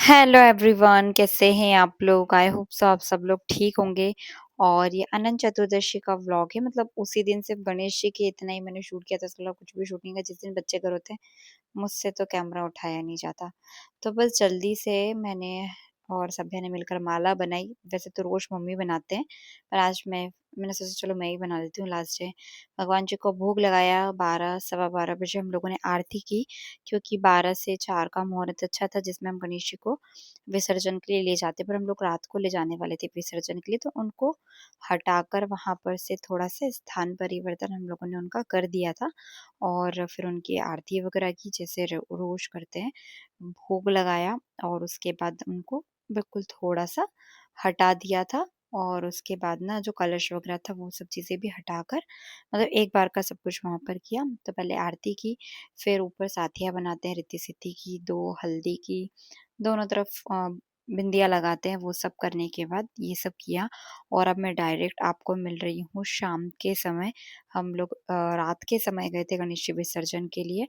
Hello everyone, कैसे हैं आप लोग? आई होप सो आप सब लोग ठीक होंगे। और ये अनंत चतुर्दशी का व्लॉग है। मतलब उसी दिन सिर्फ गणेश जी के इतना ही मैंने शूट किया था। इसके अलावा कुछ भी शूट नहीं किया। जिस दिन बच्चे घर होते हैं मुझसे तो कैमरा उठाया नहीं जाता। तो बस जल्दी से मैंने और सभ्या ने मिलकर माला बनाई। वैसे तो रोज मम्मी बनाते हैं, पर आज मैंने सोचा चलो मैं ही बना देती हूँ लास्ट डे। भगवान जी को भोग लगाया। 12 सवा 12 बजे हम लोगों ने आरती की, क्योंकि 12 से 4 का मुहूर्त अच्छा था जिसमें हम गणेश जी को विसर्जन के लिए ले जाते। पर हम लोग रात को ले जाने वाले थे विसर्जन के लिए, तो उनको हटाकर वहां पर से थोड़ा सा स्थान परिवर्तन हम लोगों ने उनका कर दिया था। और फिर उनकी आरती वगैरह की, जैसे रोज करते हैं। भोग लगाया और उसके बाद उनको बिल्कुल थोड़ा सा हटा दिया था। और उसके बाद ना जो कलश वगैरह था वो सब चीज़ें भी हटाकर, मतलब एक बार का सब कुछ वहाँ पर किया। तो पहले आरती की, फिर ऊपर साथिया बनाते हैं रिद्धि सिद्धि की, 2 हल्दी की, दोनों तरफ बिंदिया लगाते हैं। वो सब करने के बाद ये सब किया। और अब मैं डायरेक्ट आपको मिल रही हूँ शाम के समय। हम लोग रात के समय गए थे गणेश जी विसर्जन के लिए।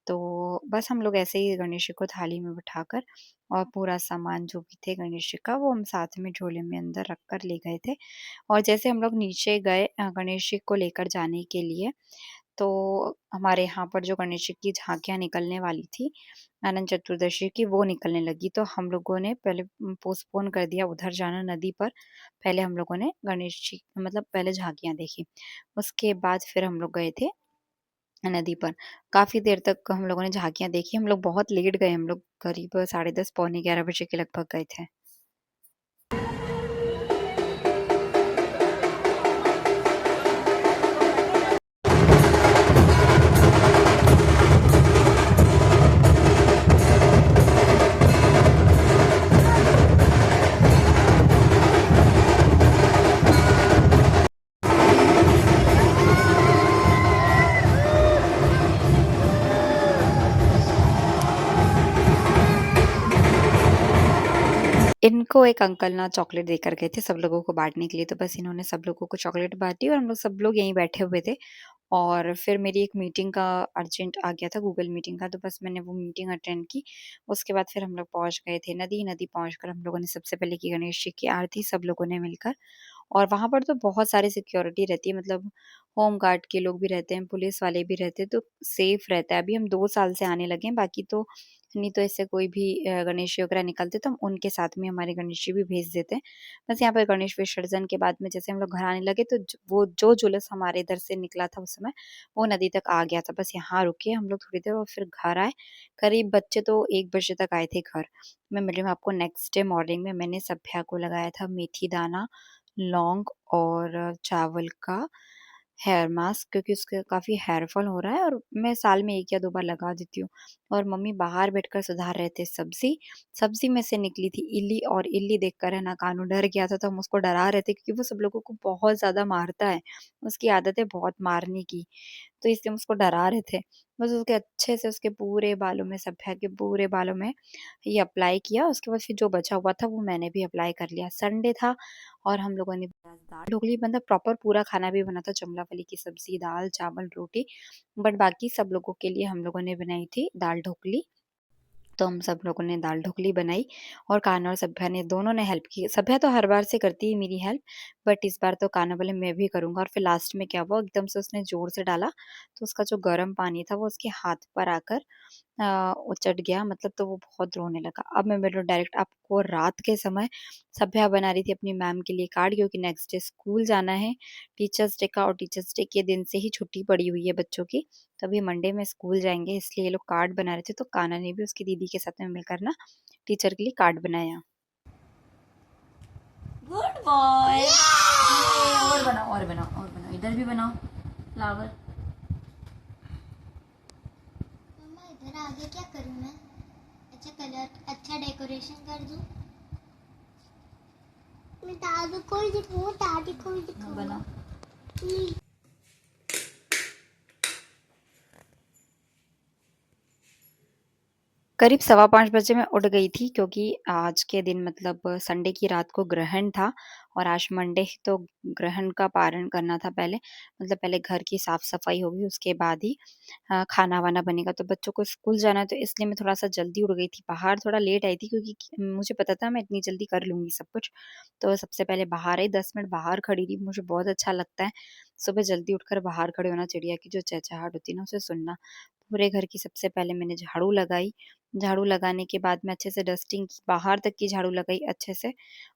तो बस हम लोग ऐसे ही गणेश जी को थाली में बिठाकर और पूरा सामान जो भी थे गणेश जी का वो हम साथ में झोले में अंदर रख कर ले गए थे। और जैसे हम लोग नीचे गए गणेश जी को लेकर जाने के लिए, तो हमारे यहाँ पर जो गणेश जी की झांकियाँ निकलने वाली थी अनंत चतुर्दशी की, वो निकलने लगी। तो हम लोगों ने पहले पोस्टपोन कर दिया उधर जाना नदी पर। पहले हम लोगों ने गणेश जी मतलब पहले झांकियाँ देखी, उसके बाद फिर हम लोग गए थे नदी पर। काफ़ी देर तक हम लोगों ने झांकियाँ देखी। हम लोग बहुत लेट गए, हम लोग करीब 10:30 पौने 11 बजे के लगभग गए थे। इनको एक अंकल ना चॉकलेट देकर गए थे सब लोगों को बाँटने के लिए, तो बस इन्होंने सब लोगों को चॉकलेट बाँटी और हम लोग सब लोग यहीं बैठे हुए थे। और फिर मेरी एक मीटिंग का अर्जेंट आ गया था, गूगल मीटिंग का, तो बस मैंने वो मीटिंग अटेंड की। उसके बाद फिर हम लोग पहुँच गए थे नदी। नदी पहुँचकर हम लोगों ने सबसे पहले की गणेश जी की आरती सब लोगों ने मिलकर। और वहाँ पर तो बहुत सारी सिक्योरिटी रहती है, मतलब होम गार्ड के लोग भी रहते हैं, पुलिस वाले भी रहते हैं, तो सेफ रहता है। अभी हम 2 साल से आने लगे हैं, बाकी तो नहीं तो ऐसे कोई भी गणेश जी वगैरह निकलते तो हम उनके साथ में हमारे गणेश जी भी भेज देते हैं। बस यहाँ पर गणेश विसर्जन के बाद में जैसे हम लोग घर आने लगे, तो वो जो जुलूस हमारे इधर से निकला था उस समय वो नदी तक आ गया था। बस यहाँ रुके हम लोग थोड़ी देर और फिर घर आए। करीब बच्चे तो 1 बजे तक आए थे घर। मैं मिल रही हूँ आपको नेक्स्ट डे मॉर्निंग में। मैंने सभ्या को लगाया था मेथी दाना, लौंग और चावल का हेयर मास्क, क्योंकि उसका काफ़ी हेयर फॉल हो रहा है और मैं साल में 1 या 2 बार लगा देती हूँ। और मम्मी बाहर बैठकर सुधार रहे थे सब्ज़ी। सब्ज़ी में से निकली थी इल्ली, और इल्ली देखकर है ना कानू डर गया था, तो हम उसको डरा रहे थे क्योंकि वो सब लोगों को बहुत ज़्यादा मारता है। उसकी आदत है बहुत मारने की। तो इसलिए हम उसको डरा रहे थे। बस उसके अच्छे से उसके पूरे बालों में, सभ्या के पूरे बालों में ये अप्लाई किया। उसके बाद फिर जो बचा हुआ था वो मैंने भी अप्लाई कर लिया। संडे था और हम लोगों ने दाल ढोकली, मतलब प्रॉपर पूरा खाना भी बना था, चमला फली की सब्जी, दाल, चावल, रोटी। बट बाकी सब लोगों के लिए हम लोगों ने बनाई थी दाल ढोकली। तो हम सब लोगों ने दाल ढोकली बनाई और कान्हा और सभ्या ने दोनों ने हेल्प की। सभ्या तो हर बार से करती है मेरी हेल्प, बट इस बार तो कान्हा बोले मैं भी करूँगा। और फिर लास्ट में क्या हुआ, एकदम से उसने ज़ोर से डाला, तो उसका जो गर्म पानी था वो उसके हाथ पर आकर वो चट गया, मतलब तो वो बहुत रोने लगा। अब मैं मिलूँ डायरेक्ट आपको रात के समय। सभ्या बना रही थी अपनी मैम के लिए कार्ड, क्योंकि नेक्स्ट डे स्कूल जाना है टीचर्स डे का, और टीचर्स डे के दिन से ही छुट्टी पड़ी हुई है बच्चों की। तभी मंडे में स्कूल जाएंगे, इसलिए ये लोग कार्ड बना रहे थे। तो कान्हा ने भी उसकी दीदी के साथ में मिलकर ना टीचर के लिए कार्ड बनाया। Good boy. और बनाओ और बनाओ और बनाओ, इधर भी बनाओ फ्लावर। मम्मा इधर आगे क्या करूँ मैं? अच्छा कलर, अच्छा डेकोरेशन कर दूँ? मैं दादू को ही दिखाऊँ, दादी को ही दिखाऊँ? बनाओ। करीब सवा 5 बजे मैं उठ गई थी क्योंकि आज के दिन मतलब संडे की रात को ग्रहण था और आज मंडे है तो ग्रहण का पारण करना था पहले। मतलब पहले घर की साफ-सफाई होगी उसके बाद ही खाना-वाना बनेगा। तो बच्चों को स्कूल जाना है तो इसलिए मैं थोड़ा-सा जल्दी उठ गई थी। बाहर थोड़ा लेट आई थी क्योंकि मुझे पता था मैं इतनी जल्दी कर लूँगी सब कुछ। तो सबसे पहले बाहर आई 10 मिनट बाहर खड़ी रही, मुझे बहुत अच्छा लगता है। सुबह जल्दी उठकर बाहर खड़े होना, चिड़िया की जो चहचहाट होती है ना उसे सुनना। पूरे घर की सबसे पहले मैंने झाड़ू लगाई। झाड़ू लगाने के बाद में अच्छे से डस्टिंग की, बाहर तक की झाड़ू लगाई अच्छे से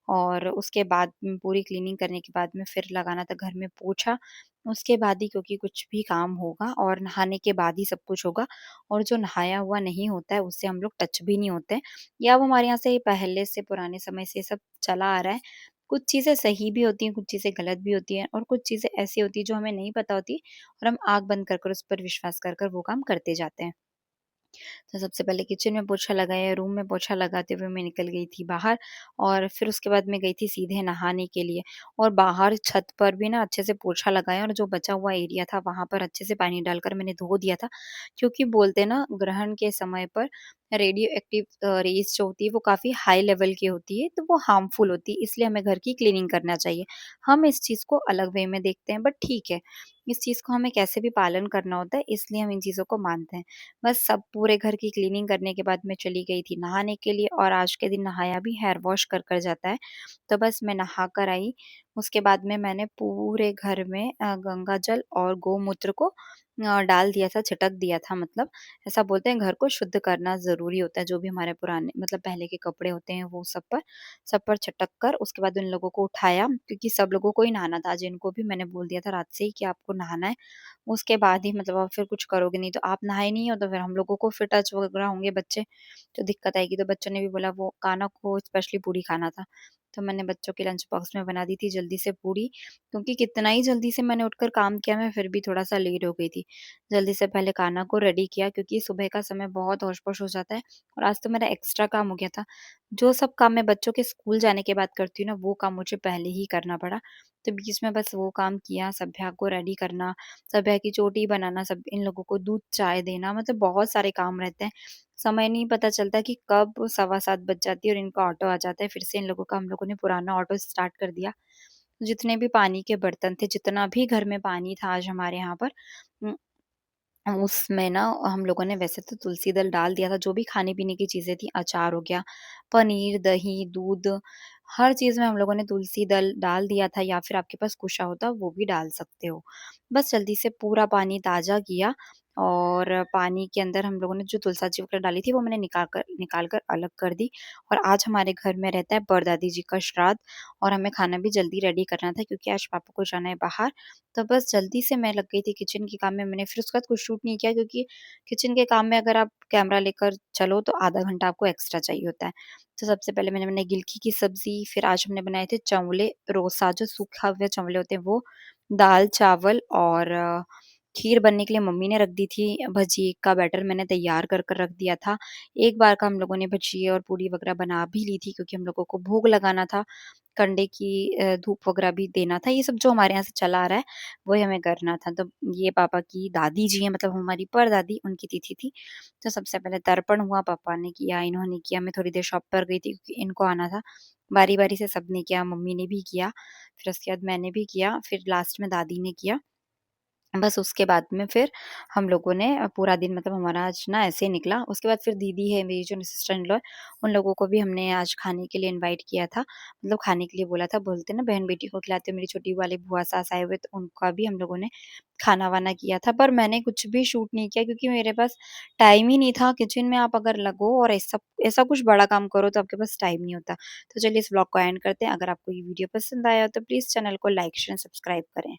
और उसके बाद पूरी क्लीनिंग करने के बाद में फिर लगाना था घर में पोछा। उसके बाद ही क्योंकि कुछ भी काम होगा और नहाने के बाद ही सब कुछ होगा और जो नहाया हुआ नहीं होता है उससे हम लोग टच भी नहीं होते हैं या वो हमारे यहाँ से पहले से पुराने समय से सब चला आ रहा है। कुछ चीज़ें सही भी होती हैं, कुछ चीज़ें गलत भी होती हैं और कुछ चीज़ें ऐसी होती हैं जो हमें नहीं पता होती और हम आँख बंद कर कर उस पर विश्वास कर कर वो काम करते जाते हैं। तो सबसे पहले किचन में पोछा लगाया, रूम में पोछा लगाते हुए मैं निकल गई थी बाहर और फिर उसके बाद मैं गई थी सीधे नहाने के लिए और बाहर छत पर भी ना अच्छे से पोछा लगाया और जो बचा हुआ एरिया था वहाँ पर अच्छे से पानी डालकर मैंने धो दिया था। क्योंकि बोलते हैं ना ग्रहण के समय पर रेडियो एक्टिव रेज़ जो होती है वो काफ़ी हाई लेवल की होती है, तो वो हार्मफुल होती है इसलिए हमें घर की क्लीनिंग करना चाहिए। हम इस चीज़ को अलग वे में देखते हैं बट ठीक है, इस चीज़ को हमें कैसे भी पालन करना होता है इसलिए हम इन चीज़ों को मानते हैं। बस सब पूरे घर की क्लीनिंग करने के बाद मैं चली गई थी नहाने के लिए और आज के दिन नहाया भी हेयर वॉश कर कर जाता है। तो बस मैं नहा कर आई, उसके बाद में मैंने पूरे घर में गंगा जल और गौमूत्र को डाल दिया था, छिटक दिया था मतलब ऐसा बोलते हैं घर को शुद्ध करना ज़रूरी होता है, जो भी हमारे पुराने मतलब पहले के कपड़े होते हैं वो सब पर छिटक कर उसके बाद उन लोगों को उठाया क्योंकि सब लोगों को ही नहाना था। जिनको भी मैंने बोल दिया था रात से ही कि आपको नहाना है। उसके बाद ही मतलब आप फिर कुछ करोगे, नहीं तो आप नहाए नहीं हो तो फिर हम लोगों को फिर टच वगैरह होंगे बच्चे, तो दिक्कत आएगी। तो बच्चों ने भी बोला वो कान्हा को स्पेशली पूरी खाना था, तो मैंने बच्चों के लंच बॉक्स में बना दी थी जल्दी से पूरी, क्योंकि कितना ही जल्दी से मैंने उठकर काम किया मैं फिर भी थोड़ा-सा लेट हो गई थी। जल्दी से पहले कान्हा को रेडी किया क्योंकि सुबह का समय बहुत होश-पोश हो जाता है और आज तो मेरा एक्स्ट्रा काम हो गया था। जो सब काम मैं बच्चों के स्कूल जाने के बाद करती हूँ ना, वो काम मुझे पहले ही करना पड़ा। तो बीच में बस वो काम किया, सभ्या को रेडी करना, सभ्या की चोटी बनाना, सब इन लोगों को दूध चाय देना, मतलब बहुत सारे काम रहते हैं। समय नहीं पता चलता कि कब सवा 7 बज जाती है और इनका ऑटो आ जाता है। फिर से इन लोगों का हम लोगों ने पुराना ऑटो स्टार्ट कर दिया। जितने भी पानी के बर्तन थे, जितना भी घर में पानी था आज हमारे यहाँ पर उम, उसमें ना हम लोगों ने वैसे तो तुलसी दल डाल दिया था, जो भी खाने-पीने की चीज़ें थी, अचार हो गया, पनीर, दही, दूध, हर चीज़ में हम लोगों ने तुलसी दल डाल दिया था या फिर आपके पास कुशा होता वो भी डाल सकते हो। बस जल्दी से पूरा पानी ताज़ा किया और पानी के अंदर हम लोगों ने जो तुलसा जी वगैरह डाली थी वो मैंने निकाल कर अलग कर दी और आज हमारे घर में रहता है परदादी जी का श्राद्ध और हमें खाना भी जल्दी रेडी करना था क्योंकि आज पापा को जाना है बाहर। तो बस जल्दी से मैं लग गई थी किचन के काम में, मैंने फिर उसके बाद कुछ शूट नहीं किया क्योंकि किचन के काम में अगर आप कैमरा लेकर चलो तो आधा घंटा आपको एक्स्ट्रा चाहिए होता है। तो सबसे पहले मैंने बनाई गिलकी की सब्ज़ी, फिर आज हमने बनाए थे चंवले, रोसा जो सूखा हुए चंवले होते हैं वो, दाल, चावल और खीर बनने के लिए मम्मी ने रख दी थी, भजी का बैटर मैंने तैयार कर कर रख दिया था। एक बार का हम लोगों ने भजी और पूड़ी वगैरह बना भी ली थी क्योंकि हम लोगों को भोग लगाना था। कंडे की धूप वगैरह भी देना था, ये सब जो हमारे यहाँ से चला आ रहा है, वही हमें करना था। तो ये पापा की दादी जी हैं मतलब हमारी परदादी, उनकी तिथि थी। तो सबसे पहले तर्पण हुआ, पापा ने किया, इन्होंने किया, मैं थोड़ी देर शॉप पर गई थी क्योंकि इनको आना था। बारी-बारी से सबने किया, मम्मी ने भी किया, फिर उसके बाद मैंने भी किया, फिर लास्ट में दादी ने किया। बस उसके बाद में फिर हम लोगों ने पूरा दिन मतलब हमारा आज ना ऐसे ही निकला। उसके बाद फिर दीदी है मेरी जो सिस्टर इन लॉ है, उन लोगों को भी हमने आज खाने के लिए इनवाइट किया था। मतलब खाने के लिए बोला था, बोलते हैं ना बहन-बेटी को खिलाते हो, मेरी छोटी वाली बुआ सास आए हुए तो उनका भी हम लोगों ने खाना-वाना किया था। पर मैंने कुछ भी शूट नहीं किया क्योंकि मेरे पास टाइम ही नहीं था। किचन में आप अगर लगो और ऐसा ऐसा कुछ बड़ा काम करो तो आपके पास टाइम नहीं होता। तो चलिए इस व्लॉग को एंड करते हैं। अगर आपको ये वीडियो पसंद आया हो तो प्लीज़ चैनल को लाइक, शेयर, सब्सक्राइब करें।